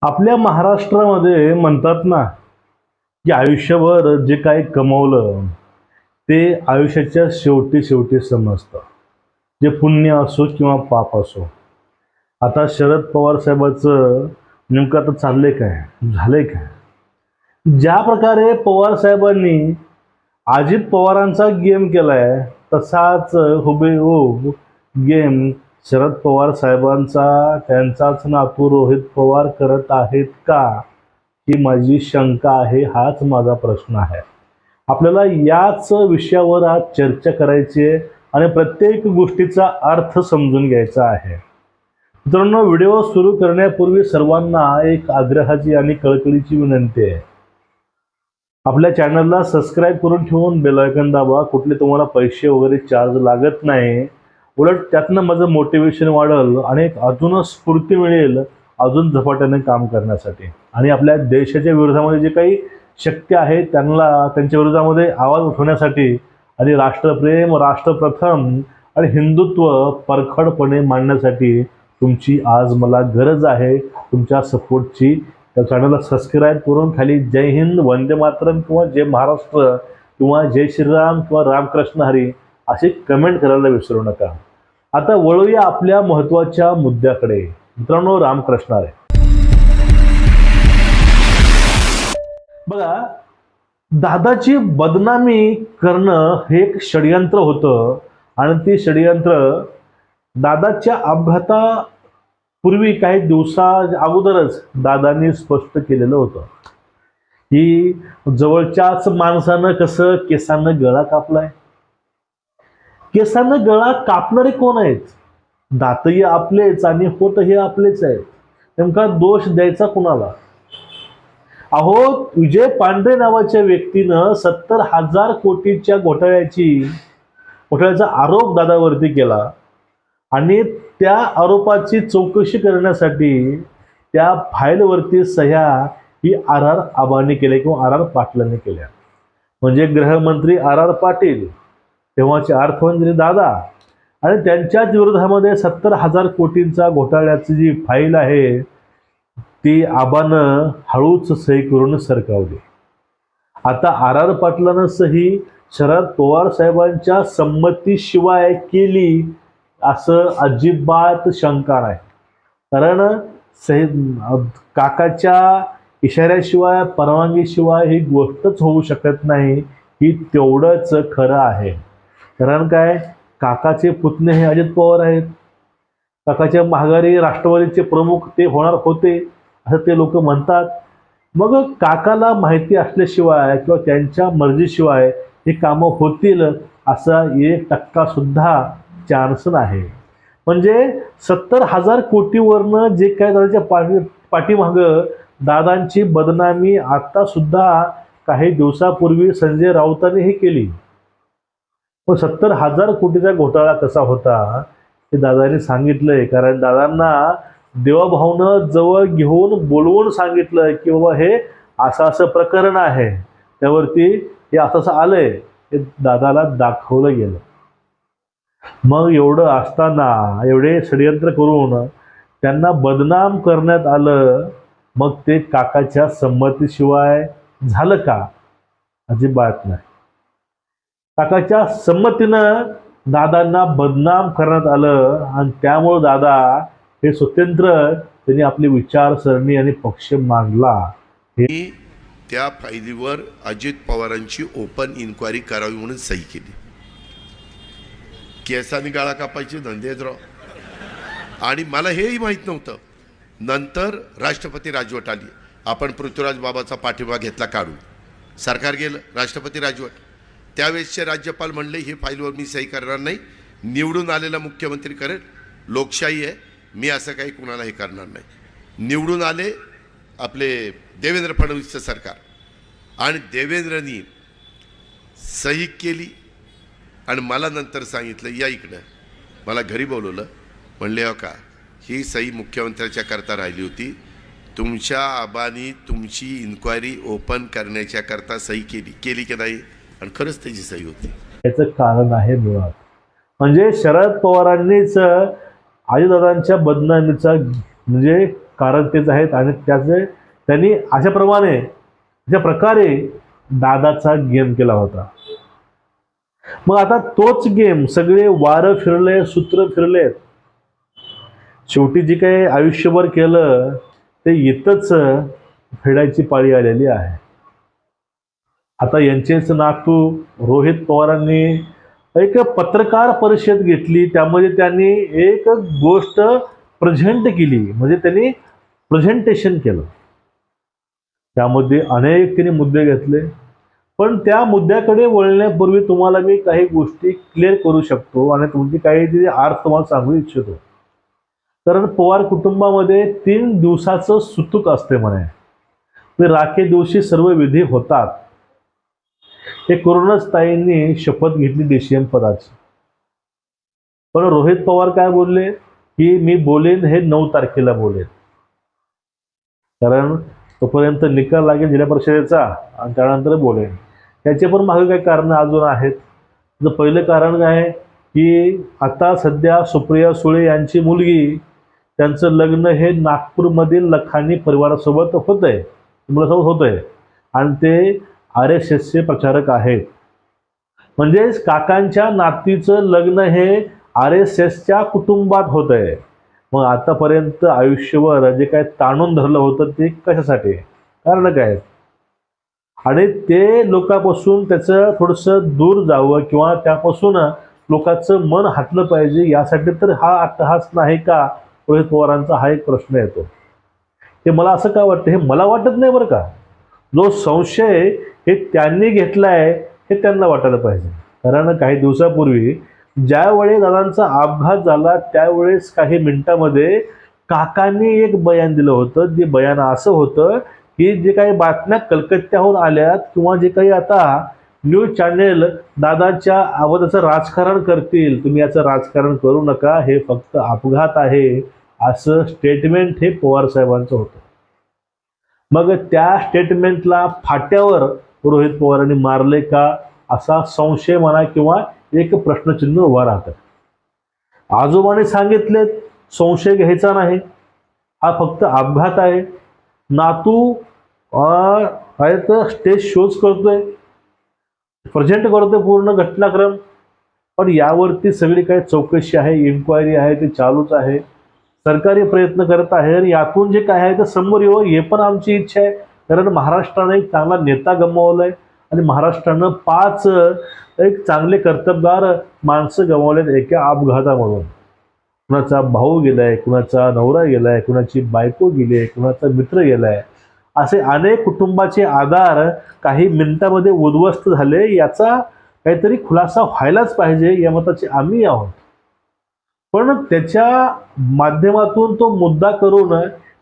आपल्या महाराष्ट्रामध्ये म्हणतात ना, की आयुष्यभर जे काही कमवलं ते आयुष्याच्या शेवटी शेवटी समजतं. जे पुण्य असो किंवा पाप असो. आता शरद पवार साहेबाचं नेमकं आता चाललंय काय, झालंय काय? ज्या प्रकारे पवार साहेबांनी अजित पवारांचा गेम केलाय, तसाच हुबेहूब गेम शरद पवार साहेबांचा त्यांचाच नातू रोहित पवार करत आहेत का, ही माझी शंका आहे. हाच माझा प्रश्न आहे. आपल्याला याच विषयावर आज चर्चा करायची आहे आणि प्रत्येक गोष्टीचा अर्थ समजून घ्यायचा आहे. मित्रांनो, व्हिडिओ सुरू करण्यापूर्वी सर्वांना एक आग्रहाची आणि कळकळीची विनंती आहे. आपल्या चॅनलला सबस्क्राईब करून ठेवून बेल आयकॉन दाबा. कुठले तुम्हाला पैसे वगैरे चार्ज लागत नाही. उलट त्यातनं माझं मोटिवेशन वाढेल आणि एक अजून स्फूर्ती मिळेल अजून झपाट्याने काम करण्यासाठी. आणि आपल्या देशाच्या विरोधामध्ये जे काही शक्य आहे त्यांच्या विरोधामध्ये आवाज उठवण्यासाठी आणि राष्ट्रप्रेम, राष्ट्रप्रथम आणि हिंदुत्व परखडपणे मांडण्यासाठी तुमची आज मला गरज आहे, तुमच्या सपोर्टची. त्या चॅनलला सबस्क्राईब करून खाली जय हिंद, वंदे मातरम किंवा जय महाराष्ट्र किंवा जय श्रीराम किंवा रामकृष्ण हरी असे कमेंट करायला विसरू नका. आता वळूया आपल्या महत्त्वाच्या मुद्द्याकडे. मित्रांनो, रामकृष्ण हरी. बघा, दादाची बदनामी करणं हे एक षडयंत्र होतं आणि ते षडयंत्र दादाच्या अपघातापूर्वी काही दिवसा अगोदरच दादांनी स्पष्ट केलेलं होतं की जवळच्याच माणसानं कसं केसानं गळा कापलाय. केसानं गळा कापणारे कोण आहेत? दातही आपलेच आणि होतही आपलेच आहेत. नेमका दोष द्यायचा कुणाला? अहो, विजय पांढरे नावाच्या व्यक्तीनं 70,000 कोटीच्या घोटाळ्याचा आरोप दादावरती केला आणि त्या आरोपाची चौकशी करण्यासाठी त्या फाईलवरती सह्या ही आर आबांनी केल्या किंवा आर पाटलांनी केल्या. म्हणजे गृहमंत्री आर पाटील, तेव्हाचे अर्थमंत्री दादा आणि त्यांच्याच विरोधामध्ये 70,000 कोटींचा घोटाळ्याची जी फाईल आहे ती आबानं हळूच सही करून सरकावली. आता आर पाटलानं सही शरद पवार साहेबांच्या संमतीशिवाय केली असं अजिबात शंका नाही. कारण काकाच्या इशाऱ्याशिवाय, परवानगीशिवाय ही गोष्टच होऊ शकत नाही. ही तेवढंच खरं आहे. कारण काय, काकाचे पुतणे हे अजित पवार आहेत. काकाच्या माघारी राष्ट्रवादीचे प्रमुख ते होणार होते असं ते लोक म्हणतात. मग काकाला माहिती असल्याशिवाय किंवा त्यांच्या मर्जीशिवाय हे कामं होतील असा 1% सुद्धा चान्स नाही. म्हणजे 70,000 कोटीवरनं जे काय दादाच्या पाठीमागं दादांची बदनामी आता सुद्धा काही दिवसापूर्वी संजय राऊतांनी हे केली. पण 70,000 कोटीचा घोटाळा कसा होता हे दादांनी सांगितलंय. कारण दादांना देवाभाऊनं जवळ घेऊन बोलवून सांगितलं की बाबा हे असं असं प्रकरण आहे, त्यावरती हे असं असं आलंय, हे दादाला दाखवलं गेलं. मग एवढं असताना एवढे षडयंत्र करून त्यांना बदनाम करण्यात आलं. मग ते काकाच्या संमतीशिवाय झालं का? अजिबात नाही. काकाच्या संमतीनं दादांना बदनाम करण्यात आलं आणि त्यामुळे दादा हे स्वतंत्र त्यांनी आपली विचारसरणी आणि पक्ष मांडला. हे त्या फायलीवर अजित पवारांची ओपन इन्क्वायरी करावी म्हणून सही केली. केसाने गाळा कापायचे धंदेच राव. आणि मला हेही माहीत नव्हतं. नंतर राष्ट्रपती राजवट आली, आपण पृथ्वीराज बाबाचा पाठिंबा घेतला काढून, सरकार गेलं, राष्ट्रपती राजवट. त्यावेळेसचे राज्यपाल म्हणले ही फाईलवर मी सही करणार नाही, निवडून आलेला मुख्यमंत्री करेल, लोकशाही आहे, मी असं काही कुणाला हे करणार नाही. निवडून आले आपले देवेंद्र फडणवीसचं सरकार आणि देवेंद्रनी सही केली आणि मला नंतर सांगितलं या इकडं, मला घरी बोलवलं. म्हणले हो का, ही सही मुख्यमंत्र्याच्या करता राहिली होती, तुमच्या आबानी तुमची इन्क्वायरी ओपन करण्याच्या करता सही केली की नाही? आणि खरंच त्याची सही होती. याचं कारण आहे मुळात म्हणजे शरद पवारांनीच अजितदादांच्या बदनामीचा म्हणजे कारण तेच आहेत आणि त्यांनी अशा प्रकारे दादाचा गेम केला होता. मग आता तोच गेम सगळे वारं फिरले, सूत्र फिरलेत. शेवटी जे काही आयुष्यभर केलं ते इथंच फेडायची पाळी आलेली आहे. आता यांचेच नातू रोहित पवारांनी एक पत्रकार परिषद घेतली. त्यामध्ये त्यांनी एक गोष्ट प्रेझेंट केली, म्हणजे त्यांनी प्रेझेंटेशन केलं. त्यामध्ये अनेक त्यांनी मुद्दे घेतले. पण त्या मुद्द्याकडे वळण्यापूर्वी तुम्हाला मी काही गोष्टी क्लिअर करू शकतो आणि तुमची काही अर्थ तुम्हाला सांगू इच्छितो. कारण पवार कुटुंबामध्ये 3 दिवसाचं सुतूक असते म्हणे. राखे दिवशी सर्व विधी होतात. हे करूनच ताईंनी शपथ घेतली DCM पदाची. पण रोहित पवार काय बोलले की मी बोलेन हे 9 तारखेला बोलेन, कारण तोपर्यंत निकाल लागेल जिल्हा परिषदेचा आणि त्यानंतर बोलेन. त्याचे पण मागे काही कारण अजून आहेत. पहिलं कारण काय आहे की आता सध्या सुप्रिया सुळे यांची मुलगी, त्यांचं लग्न हे नागपूरमधील लखानी परिवारासोबत होतंय, मुलासोबत होतंय आणि ते RSSचे प्रचारक आहेत. म्हणजेच काकांच्या नातीचं लग्न हे RSSच्या कुटुंबात होतंय. मग आतापर्यंत आयुष्यभर जे काय ताणून धरलं होतं ते कशासाठी, कारण काय, आणि ते लोकांपासून त्याचं थोडंसं दूर जावं किंवा त्यापासून लोकांचं मन हटलं पाहिजे, यासाठी तर हा अट्टहास नाही का रोहित पवारांचा, हा एक प्रश्न येतो. हे मला असं का वाटतं, हे मला वाटत नाही बरं का. जो संशय हे त्यांनी घेतलाय हे त्यांना वाटायला पाहिजे. कारण काही दिवसापूर्वी ज्यावेळी दादांचा अपघात झाला त्यावेळेस काही मिनिटांमध्ये काकांनी एक बयान दिलं होतं. जे बयान असं होतं की जे काही बातम्या कलकत्त्याहून आल्यात किंवा जे काही आता न्यूज चॅनेल दादाच्या अवधाचं राजकारण करतील, तुम्ही याचं राजकारण करू नका, हे फक्त अपघात आहे, असं स्टेटमेंट हे पवार साहेबांचं होतं. मग त्या स्टेटमेंटला फाट्यावर रोहित पवारांनी मारले का, असा संशय म्हणा किंवा एक प्रश्नचिन्ह उभा राहतं. आजोबाने सांगितले संशय घ्यायचा नाही, हा फक्त अपघात आहे. नातू आहे तर स्टेज शोज करतोय, प्रेझेंट करतोय पूर्ण घटनाक्रम, पण यावरती सगळी काही चौकशी आहे, इन्क्वायरी आहे, ते चालूच आहे. सरकारी प्रयत्न करत आहे आणि यातून जे काय आहे ते समोर येऊ, हे पण आमची इच्छा आहे. कारण महाराष्ट्राने एक चांगला नेता गमावलाय आणि महाराष्ट्रानं 5 एक चांगले कर्तबगार माणसं गमावलेत एका अपघातामधून. कुणाचा भाऊ गेलाय, कुणाचा नवरा गेलाय, कुणाची बायको गेली, कुणाचा मित्र गेलाय, असे अनेक कुटुंबाचे आधार काही मिनिटांमध्ये उद्ध्वस्त झाले. याचा काहीतरी खुलासा व्हायलाच पाहिजे, या मताचे आम्ही आहोत. पण त्याच्या माध्यमातून तो मुद्दा करून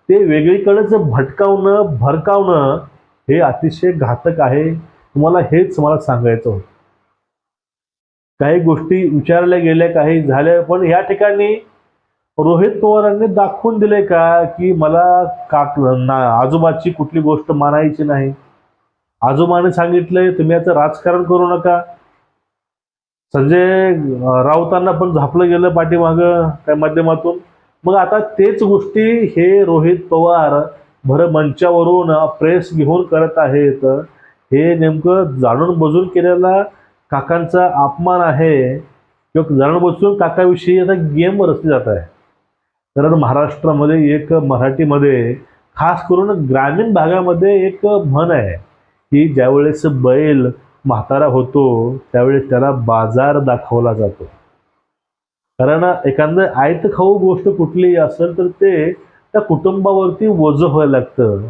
ते वेगळीकडेच भटकावणं, भरकावणं हे अतिशय घातक आहे. तुम्हाला हेच मला सांगायचं होतं. काही गोष्टी विचारल्या गेल्या, काही झाल्या, पण या ठिकाणी रोहित पवारांनी दाखवून दिले का की मला आजोबाची कुठली गोष्ट मानायची नाही. आजोबाने सांगितलंय तुम्ही याचं राजकारण करू नका. संजय राऊतांना पण झापलं गेलं पाठीमागं त्या माध्यमातून. मग आता तेच गोष्टी हे रोहित पवार भर मंचावरून प्रेस घेऊन करत आहेत. हे नेमकं जाणून बुजून केलेला काकांचा अपमान आहे किंवा जाणून बुजून काकाविषयी आता गेम रचली जात आहे. कारण महाराष्ट्रामध्ये एक मराठीमध्ये खास करून ग्रामीण भागामध्ये एक म्हण आहे की ज्यावेळेस बैल म्हातारा होतो त्यावेळेस त्याला बाजार दाखवला जातो. कारण एखादं आयत खाऊ गोष्ट कुठलीही असेल तर ते त्या कुटुंबावरती ओझं व्हायला लागतं.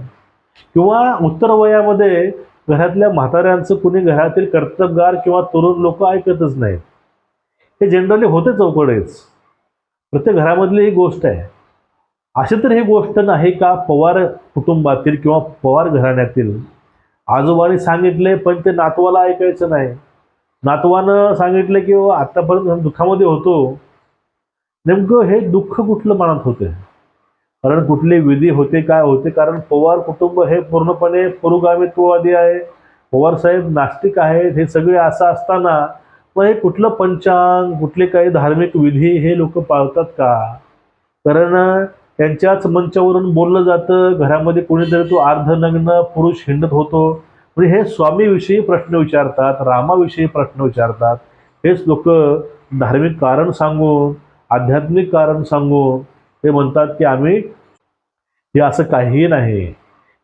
किंवा उत्तर वयामध्ये घरातल्या म्हाताऱ्यांचं कुणी घरातील कर्तबगार किंवा तरुण लोक ऐकतच नाहीत. हे जनरली होते चौकडेच, प्रत्येक घरामधली ही गोष्ट आहे. अशी तर ही गोष्ट नाही का पवार कुटुंबातील किंवा पवार घराण्यातील आजोबांनी सांगितले पण ते नातवाला ऐकायचं नाही. नातवानं सांगितलं की आतापर्यंत दुःखामध्ये होतो. नेमकं हे दुःख कुठलं मनात होते, कारण कुठले विधी होते, काय होते. कारण पवार कुटुंब हे पूर्णपणे पुरोगामित्ववादी आहे. पवार साहेब नास्तिक आहेत. हे सगळे असं असताना मग हे कुठलं पंचांग, कुठले काही धार्मिक विधी हे लोक पाळतात का. कारण त्यांच्याच मंचावरून बोललं जातं, घरामध्ये कोणीतरी तो अर्धनग्न पुरुष हिंडत होतो. म्हणजे हे स्वामीविषयी प्रश्न विचारतात, रामाविषयी प्रश्न विचारतात. हेच लोक धार्मिक कारण सांगून, आध्यात्मिक कारण सांगून ते म्हणतात की आम्ही हे असं काहीही नाही.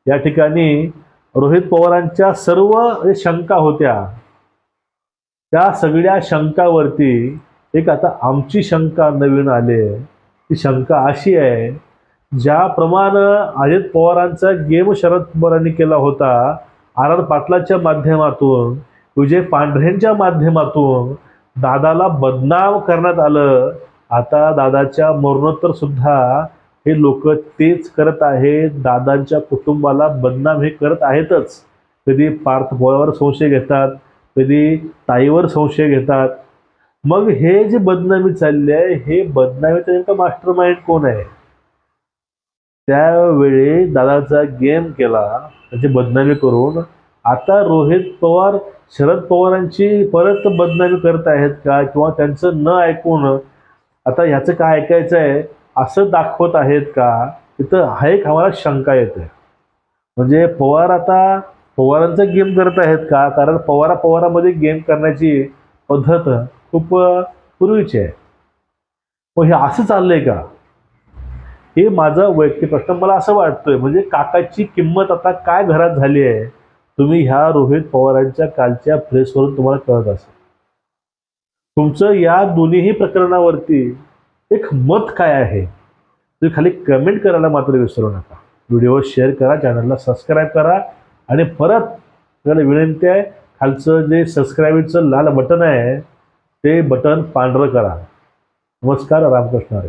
या ठिकाणी रोहित पवारांच्या सर्व जे शंका होत्या त्या सगळ्या शंकावरती एक आता आमची शंका नवीन आली आहे. ती शंका अशी आहे, ज्याप्रमाणे अजित पवारांचा गेम शरद पवारांनी केला होता, आर आर पाटलाच्या माध्यमातून, विजय पांढरेंच्या माध्यमातून दादाला बदनाम करण्यात आलं. आता दादाच्या मरणोत्तर सुद्धा हे लोक तेच करत आहेत. दादांच्या कुटुंबाला बदनाम हे करत आहेतच. कधी पार्थ पवारावर संशय घेतात, कधी ताईवर संशय घेतात. मग हे जे बदनामी चालली आहे, हे बदनामीचं नेमकं मास्टर माइंड कोण आहे? त्यावेळी दादाचा गेम केला, त्याची बदनामी करून आता रोहित पवार शरद पवारांची परत बदनामी करत आहेत का, किंवा त्यांचं न ऐकून आता ह्याचं काय ऐकायचं आहे असं दाखवत आहेत का? तिथं हा एक आम्हाला शंका येते. म्हणजे पवार आता पवारांचा गेम करत आहेत का? कारण पवारामध्ये गेम करण्याची पद्धत खूप पूर्वीची आहे. मग हे असं चाललंय का? हे माझा वैयक्तिक प्रश्न. मला असं वाटतंय म्हणजे काकाची किंमत आता काय घरात झाली आहे, तुम्ही ह्या रोहित पवारांच्या कालच्या प्रेसवरून तुम्हाला कळत असेल. तुमचं या दोन्ही प्रकरणावरती एक मत काय आहे तुम्ही खाली कमेंट करायला मात्र विसरू नका. व्हिडिओ शेअर करा, चॅनलला सबस्क्राईब करा. आणि परत आपल्याला विनंती आहे, खालचं जे सबस्क्राईबचं लाल बटन आहे ते बटन पांढरं करा. नमस्कार, रामकृष्ण हरी.